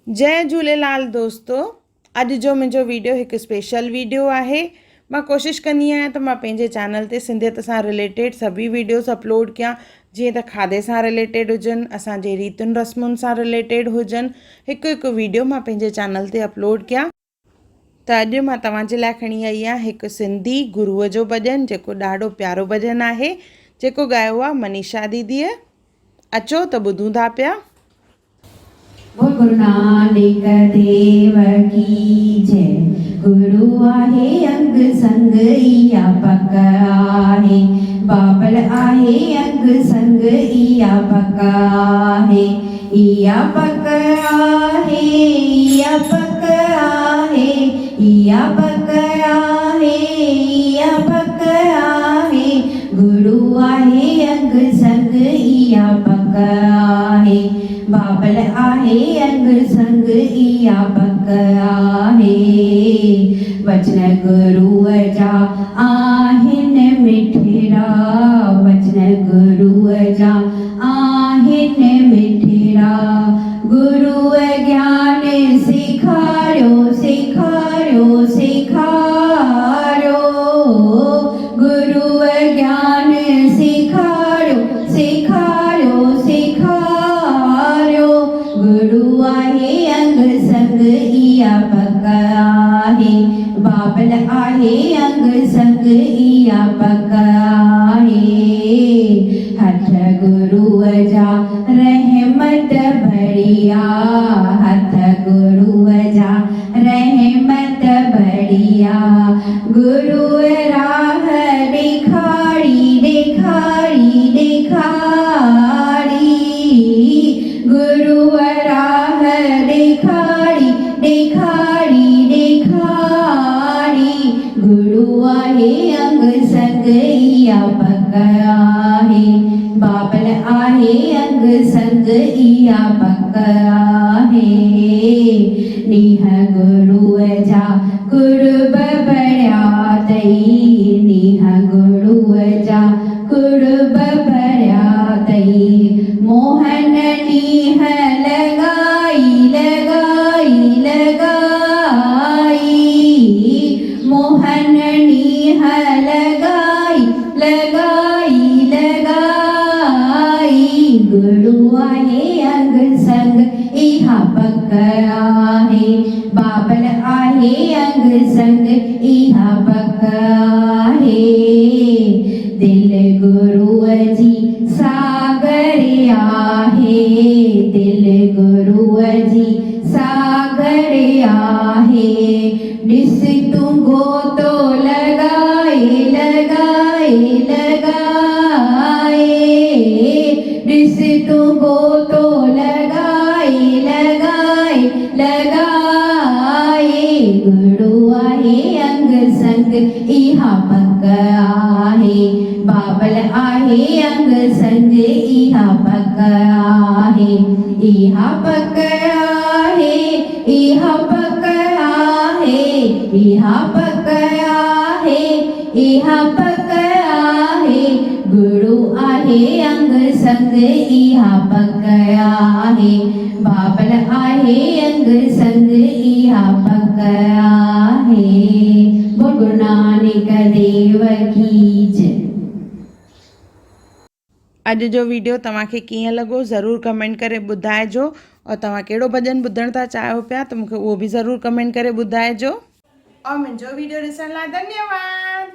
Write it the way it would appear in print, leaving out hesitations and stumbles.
जय झूलेलाल दोस्तों। अॼु जो मुंहिंजो वीडियो हिकु स्पेशल वीडियो आहे। मां कोशिशि कंदी आहियां त मां पंहिंजे चैनल ते सिंधियत सां रिलेटेड सभी वीडियोस अपलोड कयां, जीअं त खाधे सां रिलेटेड हुजनि, असांजे रीतियुनि रस्मुनि सां रिलेटेड हुजनि। हिकु हिकु वीडियो मां पंहिंजे चैनल ते अपलोड कयां। त अॼु मां तव्हांजे लाइ खणी आई आहियां हिकु सिंधी गुरूअ जो भॼन, जेको ॾाढो प्यारो भॼन आहे, जेको ॻायो आहे मनीषा दीदीअ। अचो त ॿुधूं था पिया। बोल गुरु नानक देव की जय। गुरु आहे अंग संग इया पक आहे, बाबल आहे अंग संग इया पक आहे, इया पक आहे, इया पक आहे, इया पक आहे, इया पक आहे। गुरु आहे अंग संग इया पक आहे, बाबल आहे अंग संग इया पक आहे। वचन गुरुअ जा आहिनि मिठड़ा, वचन गुरुअ जा आहिनि मिठड़ा। गुरुअ ज्ञान सिखारियो सिखारियो सिखारियो, गुरुअ ज्ञान सिखारियो सिखारियो सिखारियो। गुरु आहे अंग संग इया पक आहे, बाबल आहे अंग संग इया पक आहे। हथ गुरुअ जा रहमत बढ़िया, हथ गुरुअ जा रहमत बढ़िया। गुरुअ राह ॾेखारी ॾेखारी ॾेखारी, गुरुअ राह ॾेखारी ॾेखारी ॾेखारी। गुरु आहे अंग संग इया पक आहे, बाबल आहे अंग संग इया पक आहे। नीह गुरुअ जा कुर्ब बढ़िया तई, नीह गुरुअ जा कुर्ब बढ़िया तई। मोहन नीह लगाई लगाई लगाई, मोहन नीह लगाई लगाई लगाई। गुरु आहे अंग संग इहा पक आहे, बाबल आहे अंग संग इहा पक आहे। दिल गुरुअ जी सागर आहे, दिल गुरुअ जी सागर आहे। ॾिस तूं गोतो लगाए लगाए लगाए, ॾिस तूं गोतो लगाए लगाए लगाए। गुरु आहे अंग संग इहा पक आहे, बाबल आहे अंग संग इहा पक आहे। इहा पक आहे, इहा पक आहे, इहा पक आहे, इहा पक आहे। गुरु आहे अंग संग इहा पक आहे, बाबल आहे अंग संग इहा पक आहे। बोल गुरु नानक देव की जय। अॼु जो वीडियो तव्हांखे कीअं लॻो ज़रूरु कमेंट करे ॿुधाइजो, और तव्हां कहिड़ो भॼन ॿुधण था चाहियो पिया त मूंखे उहो बि ज़रूरु कमेंट करे ॿुधाइजो। और मुंहिंजो वीडियो ॾिसण लाइ धन्यवाद।